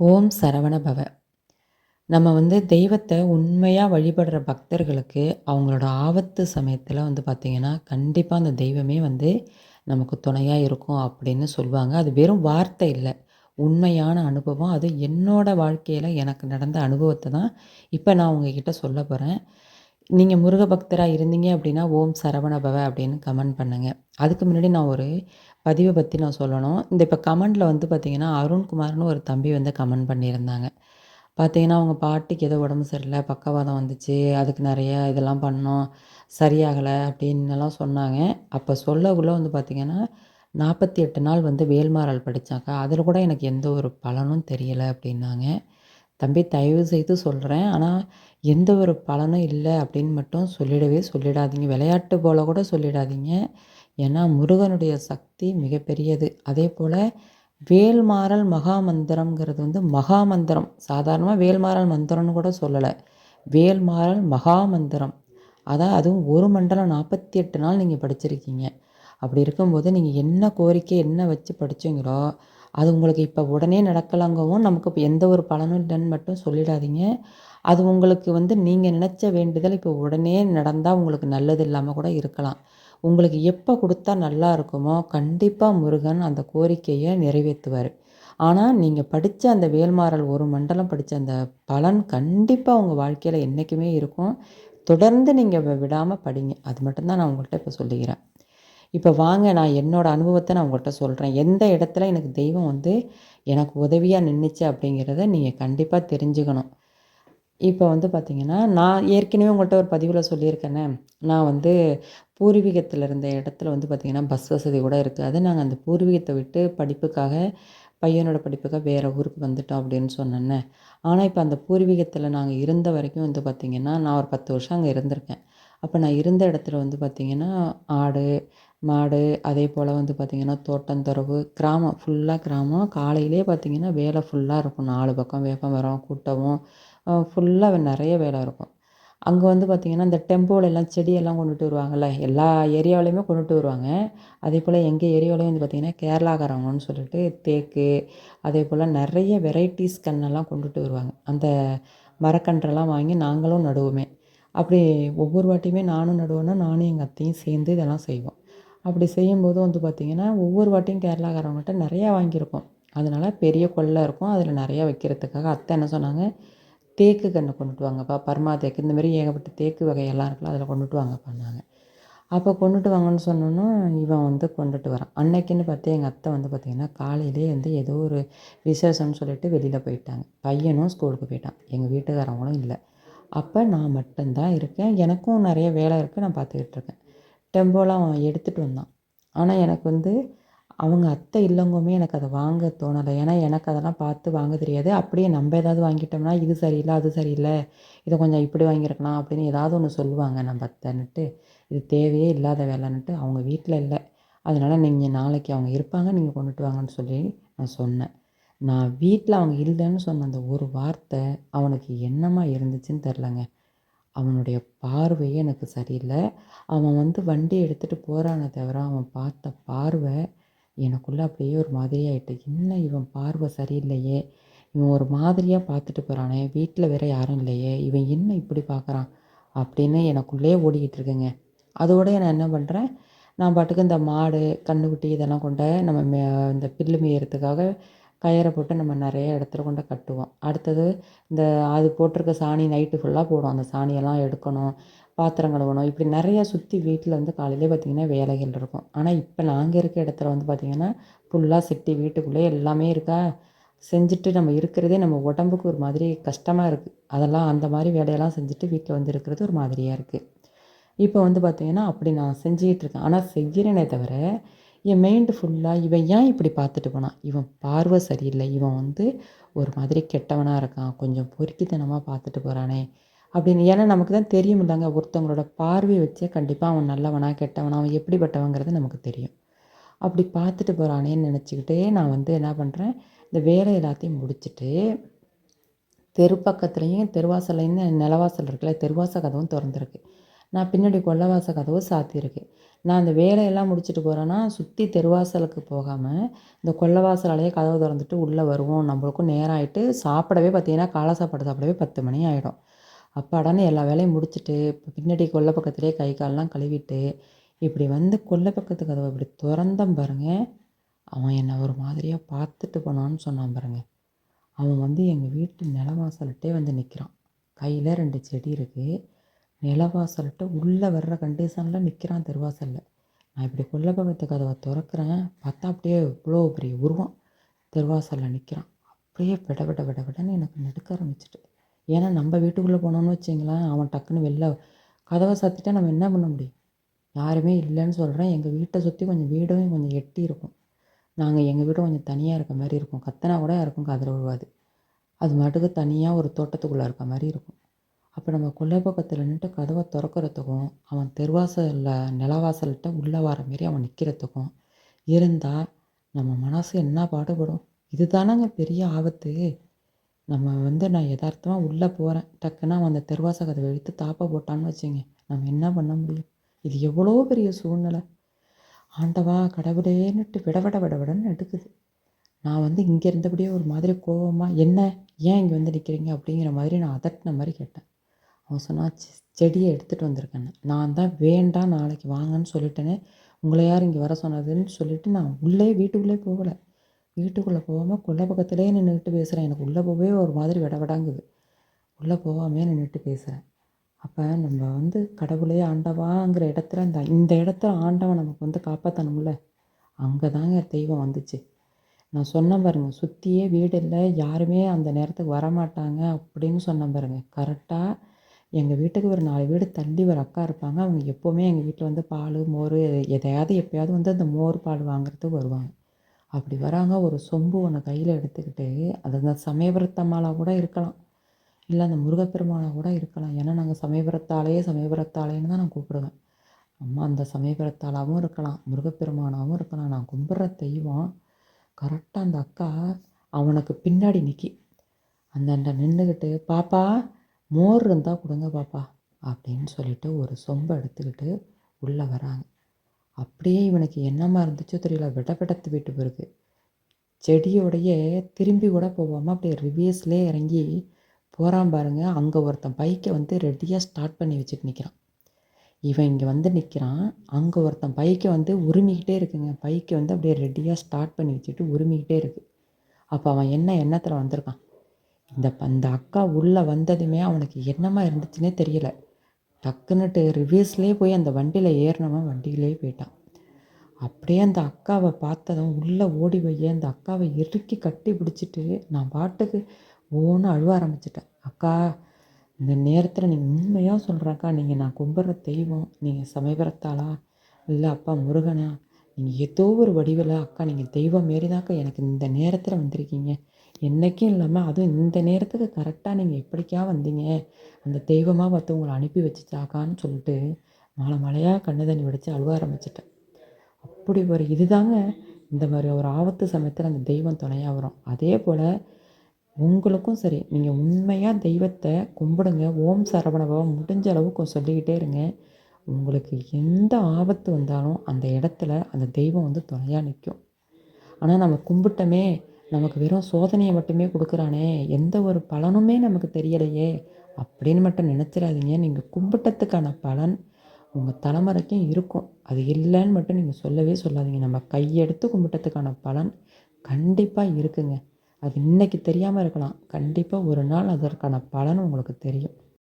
ஓம் சரவண பவ. நம்ம தெய்வத்தை உண்மையாக வழிபடுற பக்தர்களுக்கு அவங்களோட ஆபத்து சமயத்தில் பார்த்திங்கன்னா கண்டிப்பாக அந்த தெய்வமே நமக்கு துணையாக இருக்கும் அப்படின்னு சொல்லுவாங்க. அது வெறும் வார்த்தை இல்லை, உண்மையான அனுபவம். அது என்னோட வாழ்க்கையில் எனக்கு நடந்த அனுபவத்தை தான் இப்போ நான் உங்ககிட்ட சொல்ல போகிறேன். நீங்கள் முருக பக்தராக இருந்தீங்க அப்படின்னா ஓம் சரவண பவ அப்படின்னு கமெண்ட் பண்ணுங்கள். அதுக்கு முன்னாடி நான் ஒரு பதிவை பற்றி நான் சொல்லணும். இப்போ கமெண்டில் பார்த்திங்கன்னா அருண்குமார்னு ஒரு தம்பி கமெண்ட் பண்ணியிருந்தாங்க. பார்த்தீங்கன்னா அவங்க பாட்டிக்கு ஏதோ உடம்பு சரியில்லை, பக்கவாதம் வந்துச்சு, அதுக்கு நிறைய இதெல்லாம் பண்ணோம், சரியாகலை அப்படின்னுலாம் சொன்னாங்க. அப்போ சொல்லக்குள்ளே பார்த்திங்கன்னா 48 நாள் வேல்மாறல் படித்தாக்கா, அதில் கூட எனக்கு எந்த ஒரு பலனும் தெரியலை அப்படின்னாங்க. தம்பி தயவு செய்து சொல்கிறேன், ஆனால் எந்த ஒரு பலனும் இல்லை அப்படின்னு மட்டும் சொல்லிடாதீங்க. விளையாட்டு போல் கூட சொல்லிடாதீங்க. ஏன்னா முருகனுடைய சக்தி மிகப்பெரியது. அதே போல் வேல்மாறல் மகாமந்திரம்ங்கிறது மகாமந்திரம். சாதாரணமாக வேல்மாறல் மந்திரம்னு கூட சொல்லலை, வேல்மாறல் மகாமந்திரம். அதான் அதுவும் ஒரு மண்டலம் 48 நாள் நீங்கள் படிச்சிருக்கீங்க. அப்படி இருக்கும்போது நீங்கள் என்ன கோரிக்கை என்ன வச்சு படித்தீங்களோ அது உங்களுக்கு இப்போ உடனே நடக்கலாங்கவும் நமக்கு இப்போ எந்த ஒரு பலனும் இல்லைன்னு மட்டும் சொல்லிடாதீங்க. அது உங்களுக்கு நீங்கள் நினச்ச வேண்டுதல் இப்போ உடனே நடந்தால் உங்களுக்கு நல்லது இல்லாமல் கூட இருக்கலாம். உங்களுக்கு எப்போ கொடுத்தா நல்லா இருக்குமோ கண்டிப்பாக முருகன் அந்த கோரிக்கையை நிறைவேற்றுவார். ஆனால் நீங்கள் படித்த அந்த வேல்மாறல் ஒரு மண்டலம் படித்த அந்த பலன் கண்டிப்பாக உங்கள் வாழ்க்கையில் என்றைக்குமே இருக்கும். தொடர்ந்து நீங்கள் விடாமல் படிங்க. அது மட்டும்தான் நான் உங்கள்கிட்ட இப்போ சொல்லிக்கிறேன். இப்போ வாங்க, நான் என்னோடய அனுபவத்தை நான் உங்கள்கிட்ட சொல்கிறேன். எந்த இடத்துல எனக்கு தெய்வம் எனக்கு உதவியாக நின்றுச்சு அப்படிங்கிறத நீங்கள் கண்டிப்பாக தெரிஞ்சுக்கணும். இப்போ பார்த்திங்கன்னா நான் ஏற்கனவே உங்கள்கிட்ட ஒரு பதிவில் சொல்லியிருக்கேனே, நான் பூர்வீகத்தில் இருந்த இடத்துல பார்த்திங்கன்னா பஸ் வசதி கூட இருக்காது. நாங்கள் அந்த பூர்வீகத்தை விட்டு படிப்புக்காக, பையனோட படிப்புக்காக வேறு ஊருக்கு வந்துட்டோம் அப்படின்னு சொன்னேன்னே. ஆனால் இப்போ அந்த பூர்வீகத்தில் நாங்கள் இருந்த வரைக்கும் பார்த்திங்கன்னா நான் ஒரு 10 வருஷம் அங்கே இருந்திருக்கேன். அப்போ நான் இருந்த இடத்துல பார்த்திங்கன்னா ஆடு, மாடு, அதே போல் பார்த்திங்கன்னா தோட்டந்தொரவு, கிராமம் ஃபுல்லாக கிராமம். காலையிலே பார்த்திங்கன்னா வேலை ஃபுல்லாக இருக்கும். 4 பக்கம் வேப்ப மரம் கூட்டவும் ஃபுல்லாக நிறைய வேலை இருக்கும். அங்கே பார்த்திங்கன்னா இந்த டெம்போலெல்லாம் செடியெல்லாம் கொண்டுட்டு வருவாங்கள்ல, எல்லா ஏரியாவிலையுமே கொண்டுட்டு வருவாங்க. அதே போல் எங்கள் ஏரியாவிலையும் பார்த்திங்கன்னா கேரளாக்காரவங்கன்னு சொல்லிட்டு தேக்கு, அதே போல் நிறைய வெரைட்டிஸ் கன்றெல்லாம் கொண்டுட்டு வருவாங்க. அந்த மரக்கன்றெல்லாம் வாங்கி நாங்களும் நடுவோமே. அப்படி ஒவ்வொரு வாட்டியுமே நானும் நடுவேன்னா, நானும் எங்கள் அத்தையும் சேர்ந்து இதெல்லாம் செய்வோம். அப்படி செய்யும்போது பார்த்திங்கன்னா ஒவ்வொரு வாட்டியும் கேரளாக்காரவங்கள்ட்ட நிறையா வாங்கியிருக்கோம். அதனால் பெரிய கொல்லை இருக்கும், அதில் நிறையா வைக்கிறதுக்காக அத்தை என்ன சொன்னாங்க, தேக்கு கன்று கொண்டுட்டு வாங்கப்பா, பர்மா தேக்கு, இந்தமாரி ஏகப்பட்ட தேக்கு வகையெல்லாம் இருக்குல்ல, அதில் கொண்டுட்டு வாங்கப்பான்னாங்க. அப்போ கொண்டுட்டு வாங்கன்னு சொன்னோன்னா இவன் கொண்டுட்டு வரான். அன்னைக்குன்னு பார்த்து எங்கள் அத்தை பார்த்திங்கன்னா காலையிலே ஏதோ ஒரு விசேஷம்னு சொல்லிட்டு வெளியில் போயிட்டாங்க. பையனும் ஸ்கூலுக்கு போயிட்டான், எங்கள் வீட்டுக்காரவங்களும் இல்லை. அப்போ நான் மட்டும்தான் இருக்கேன். எனக்கும் நிறைய வேலை இருக்குது, நான் பார்த்துக்கிட்டு இருக்கேன். டெம்போலாம் அவன் எடுத்துகிட்டு வந்தான். ஆனால் எனக்கு அவங்க அத்தை இல்லைங்குமே எனக்கு அதை வாங்க தோணலை. ஏன்னா எனக்கு அதெல்லாம் பார்த்து வாங்க தெரியாது. அப்படியே நம்ம ஏதாவது வாங்கிட்டோம்னா இது சரியில்லை, அது சரியில்லை, இதை கொஞ்சம் இப்படி வாங்கியிருக்கலாம் அப்படின்னு ஏதாவது ஒன்று சொல்லுவாங்க நம்ம அத்தைன்னுட்டு. இது தேவையே இல்லாத வேலைன்னுட்டு அவங்க வீட்டில் இல்லை. அதனால் நீங்கள் நாளைக்கு அவங்க இருப்பாங்க, நீங்கள் கொண்டுட்டு வாங்கன்னு சொல்லி நான் சொன்னேன். நான் வீட்டில் அவங்க இல்லைன்னு சொன்ன அந்த ஒரு வார்த்தை அவனுக்கு என்னமா இருந்துச்சுன்னு தெரிலங்க. அவனுடைய பார்வையே எனக்கு சரியில்லை. அவன் வண்டி எடுத்துகிட்டு போகிறானே தவிர அவன் பார்த்த பார்வை எனக்குள்ளே அப்படியே ஒரு மாதிரியாகிட்டு, என்ன இவன் பார்வை சரியில்லையே, இவன் ஒரு மாதிரியாக பார்த்துட்டு போகிறானே, வீட்டில் வேறு யாரும் இல்லையே, இவன் என்ன இப்படி பார்க்குறான் அப்படின்னு எனக்குள்ளேயே ஓடிக்கிட்டு இருக்குங்க. அதோடய நான் என்ன பண்ணுறேன், நான் பாட்டுக்கு இந்த மாடு, கன்றுக்குட்டி இதெல்லாம் கொண்ட நம்ம இந்த புல்லு மேயறதுக்காக கயிறை போட்டு நம்ம நிறைய இடத்துல கொண்டு கட்டுவோம். அடுத்தது இந்த அது போட்டிருக்க சாணி நைட்டு ஃபுல்லாக போடும். அந்த சாணியெல்லாம் எடுக்கணும், பாத்திரம் கழுவணும், இப்படி நிறையா சுற்றி வீட்டில் காலையிலே பார்த்திங்கன்னா வேலைகள் இருக்கும். ஆனால் இப்போ நாங்கள் இருக்க இடத்துல பார்த்திங்கன்னா ஃபுல்லாக சிட்டி வீட்டுக்குள்ளே எல்லாமே இருக்கா, செஞ்சுட்டு நம்ம இருக்கிறதே நம்ம உடம்புக்கு ஒரு மாதிரி கஷ்டமாக இருக்குது. அதெல்லாம் அந்த மாதிரி வேலையெல்லாம் செஞ்சுட்டு வீட்டில் இருக்கிறது ஒரு மாதிரியாக இருக்குது. இப்போ பார்த்திங்கன்னா அப்படி நான் செஞ்சுக்கிட்டு இருக்கேன். ஆனால் செய்கிறேனே தவிர என் மைண்டு ஃபுல்லாக இவன் ஏன் இப்படி பார்த்துட்டு போனான், இவன் பார்வை சரியில்லை, இவன் ஒரு மாதிரி கெட்டவனாக இருக்கான், கொஞ்சம் பொறுக்கித்தனமாக பார்த்துட்டு போகிறானே அப்படின்னு. ஏன்னா நமக்கு தான் தெரியும் இல்லைங்க, ஒருத்தவங்களோட பார்வையை வச்சே கண்டிப்பாக அவன் நல்லவனா கெட்டவனா, அவன் எப்படிப்பட்டவங்கிறது நமக்கு தெரியும். அப்படி பார்த்துட்டு போகிறானேன்னு நினச்சிக்கிட்டே நான் என்ன பண்ணுறேன், இந்த வேலை எல்லாத்தையும் முடிச்சுட்டு தெரு பக்கத்துலேயும் தெருவாசல்லேருந்து நிலவாசல் இருக்குல்ல, தெருவாசல் கதவும் திறந்துருக்கு. நான் பின்னாடி கொல்லைவாச கதவு சாத்தியிருக்கு. நான் அந்த வேலையெல்லாம் முடிச்சுட்டு போகிறேன்னா, சுற்றி தெருவாசலுக்கு போகாமல் இந்த கொல்லைவாசலாலேயே கதவு திறந்துட்டு உள்ளே வருவோம். நம்மளுக்கும் நேரம் ஆயிட்டு சாப்பிடவே பார்த்தீங்கன்னா, காலை சாப்பாடு சாப்பிடவே 10 மணி ஆகிடும். அப்பாடான்னு எல்லா வேலையும் முடிச்சுட்டு, பின்னாடி கொல்லை பக்கத்துலேயே கை கால்லாம் கழுவிட்டு, இப்படி வந்து கொல்லை பக்கத்து கதவை இப்படி தொறந்தேன் பாருங்க, அவன் என்னை ஒரு மாதிரியாக பார்த்துட்டு போனான்னு சொன்னான் பாருங்க. அவன் வந்து எங்கள் வீட்டு நிலவாசல்கிட்டே வந்து நிற்கிறான். கையில் 2 செடி இருக்குது. நிலவாசல்கிட்ட உள்ளே வர்ற கண்டிஷனில் நிற்கிறான் தெருவாசலில். நான் இப்படி கொல்லை பக்கத்து கதவை திறக்கிறேன், பார்த்தா அப்படியே இவ்வளோ பெரிய உருவம் தெருவாசலில் நிற்கிறான். அப்படியே விட விட விட விடன்னு எனக்கு நடுக்க ஆரம்பிச்சிட்டு. ஏன்னா நம்ம வீட்டுக்குள்ளே போனோன்னு வச்சிங்களேன், அவன் டக்குன்னு வெளில கதவை சாத்திட்டா நம்ம என்ன பண்ண முடியும்? யாருமே இல்லைன்னு சொல்கிறேன். எங்கள் வீட்டை சுற்றி கொஞ்சம் வீடும் கொஞ்சம் எட்டி இருக்கும். நாங்கள் எங்கள் வீடு கொஞ்சம் தனியாக இருக்க மாதிரி இருக்கும். கத்துனா கூட யாருக்கும் காதில் விழுவாது. அது மாட்டுக்கு தனியாக ஒரு தோட்டத்துக்குள்ளே இருக்க மாதிரி இருக்கும். அப்போ நம்ம கொல்லை பக்கத்தில் நின்றுட்டு கதவை திறக்கிறதுக்கும், அவன் தெருவாசலில் நிலவாசல்கிட்ட உள்ளே வர மாரி அவன் நிற்கிறதுக்கும் இருந்தால் நம்ம மனசு என்ன பாடுபடும்? இது தானங்க பெரிய ஆபத்து. நம்ம வந்து நான் எதார்த்தமாக உள்ளே போகிறேன், டக்குன்னு அவன் அந்த தெருவாச கதவை இழுத்து தாப்பை போட்டான்னு வச்சுங்க, நம்ம என்ன பண்ண முடியும்? இது எவ்வளோ பெரிய சூழ்நிலை. ஆண்டவா கடவுளேன்னுட்டு விட விட விட விடன்னு எடுக்குது. நான் வந்து இங்கே இருந்தபடியே ஒரு மாதிரி கோவமாக, என்ன ஏன் இங்கே வந்து நிற்கிறீங்க அப்படிங்கிற மாதிரி நான் அதட்டின மாதிரி கேட்டேன். அவன் சொன்னான், செடியை எடுத்துகிட்டு வந்திருக்கேன்னு. நான் தான் வேண்டாம் நாளைக்கு வாங்கன்னு சொல்லிட்டேனே, உங்களை யார் இங்கே வர சொன்னதுன்னு சொல்லிவிட்டு நான் வீட்டுக்குள்ளே போகலை. வீட்டுக்குள்ளே போகாமல் கொல்லை பக்கத்துலேயே நின்றுக்கிட்டு பேசுகிறேன். எனக்கு உள்ளே போகவே ஒரு மாதிரி விடவிடாங்குது. உள்ளே போகாமே நின்றுட்டு பேசுகிறேன். அப்போ நம்ம வந்து கடவுளே ஆண்டவாங்கிற இடத்துல இந்த இடத்துல ஆண்டவன் நமக்கு வந்து காப்பாற்றணும்ல, அங்கே தாங்க தெய்வம் வந்துச்சு. நான் சொன்னேன் பாருங்க, சுற்றியே வீடு இல்லை, யாருமே அந்த நேரத்துக்கு வரமாட்டாங்க அப்படின்னு சொன்னேன் பாருங்க. கரெக்டாக எங்கள் வீட்டுக்கு ஒரு 4 வீடு தள்ளி ஒரு அக்கா இருப்பாங்க. அவங்க எப்போவுமே எங்கள் வீட்டில் வந்து பால், மோர் எதையாவது எப்போயாவது வந்து அந்த மோர் பால் வாங்குறதுக்கு வருவாங்க. அப்படி வராங்க, ஒரு சொம்பு ஒன்று கையில் எடுத்துக்கிட்டு, அது அந்த சமயபுரத்தம்மாளாக கூட இருக்கலாம், இல்லை அந்த முருகப்பெருமானாக கூட இருக்கலாம். ஏன்னா நாங்கள் சமயபுரத்தாலேன்னு தான் நான் கூப்பிடுவேன். அம்மா அந்த சமயபுரத்தாளாகவும் இருக்கலாம், முருகப்பெருமானாகவும் இருக்கலாம். நான் கும்பிட்ற தெய்வம் கரெக்டாக அந்த அக்கா அவனுக்கு பின்னாடி அந்தாண்ட நின்றுக்கிட்டு, பாப்பா மோர் இருந்தால் கொடுங்க பாப்பா அப்படின்னு சொல்லிட்டு ஒரு சொம்பை எடுத்துக்கிட்டு உள்ளே வராங்க. அப்படியே இவனுக்கு என்னம்மா இருந்துச்சோ தெரியல, விடத்து விட்டு பிறகு செடியோடையே திரும்பி கூட போகாமல் அப்படியே ரிவேர்ஸ்லேயே இறங்கி போகிறான் பாருங்க. அங்கே ஒருத்தன் பைக்கை வந்து ரெடியாக ஸ்டார்ட் பண்ணி வச்சுட்டு நிற்கிறான். இவன் இங்கே வந்து நிற்கிறான், அங்கே ஒருத்தன் பைக்கை வந்து உரிமிக்கிட்டே இருக்குங்க. பைக்கை வந்து அப்படியே ரெடியாக ஸ்டார்ட் பண்ணி வச்சுட்டு உரிமிக்கிட்டே இருக்குது. அப்போ அவன் என்ன எண்ணத்தில் வந்திருக்கான்? அந்த அக்கா உள்ளே வந்ததுமே அவனுக்கு என்னமா இருந்துச்சுன்னே தெரியல. டக்குன்னுட்டு ரிவேர்ஸ்லேயே போய் அந்த வண்டியில் ஏறினவன் வண்டியிலே போயிட்டான். அப்படியே அந்த அக்காவை பார்த்ததும் உள்ளே ஓடி போய் அந்த அக்காவை இறுக்கி கட்டி பிடிச்சிட்டு நான் பாட்டுக்கு ஓன்னு அழுவ ஆரம்பிச்சிட்டேன். அக்கா, இந்த நேரத்தில் நீங்கள் உண்மையாக சொல்கிறேன்க்கா, நீங்கள் நான் கும்பிட்ற தெய்வம், நீங்கள் சமயபுரத்தாளா இல்லை அப்பா முருகனா, நீங்கள் ஏதோ ஒரு வடிவில் அக்கா நீங்கள் தெய்வம் மாரி தான்க்கா எனக்கு இந்த நேரத்தில் வந்திருக்கீங்க. என்றைக்கும் இல்லாமல் அதுவும் இந்த நேரத்துக்கு கரெக்டாக நீங்கள் எப்படிக்கா வந்தீங்க, அந்த தெய்வமாக பார்த்து உங்களை அனுப்பி வச்சுச்சாக்கான்னு சொல்லிட்டு மலை மலையாக கண்ணு தண்ணி வடித்து அழுவ ஆரம்பிச்சிட்டேன். அப்படி ஒரு இதுதாங்க, இந்த மாதிரி ஒரு ஆபத்து சமயத்தில் அந்த தெய்வம் துணையாக வரும். அதே போல் உங்களுக்கும் சரி, நீங்கள் உண்மையாக தெய்வத்தை கும்பிடுங்க. ஓம் சரவணபவம் முடிஞ்ச அளவுக்கு சொல்லிக்கிட்டே இருங்க. உங்களுக்கு எந்த ஆபத்து வந்தாலும் அந்த இடத்துல அந்த தெய்வம் வந்து துணையாக நிற்கும். ஆனால் நம்ம கும்பிட்டோமே, நமக்கு வெறும் சோதனையை மட்டுமே கொடுக்குறானே, எந்த ஒரு பலனுமே நமக்கு தெரியலையே அப்படின்னு மட்டும் நினச்சிடாதீங்க. நீங்கள் கும்பிட்டத்துக்கான பலன் உங்கள் தலைமுறைக்கும் இருக்கும். அது இல்லைன்னு மட்டும் நீங்கள் சொல்லவே சொல்லாதீங்க. நம்ம கையெடுத்து கும்பிட்டத்துக்கான பலன் கண்டிப்பாக இருக்குங்க. அது இன்றைக்கி தெரியாமல் இருக்கலாம், கண்டிப்பாக ஒரு நாள் அதற்கான பலன் உங்களுக்கு தெரியும்.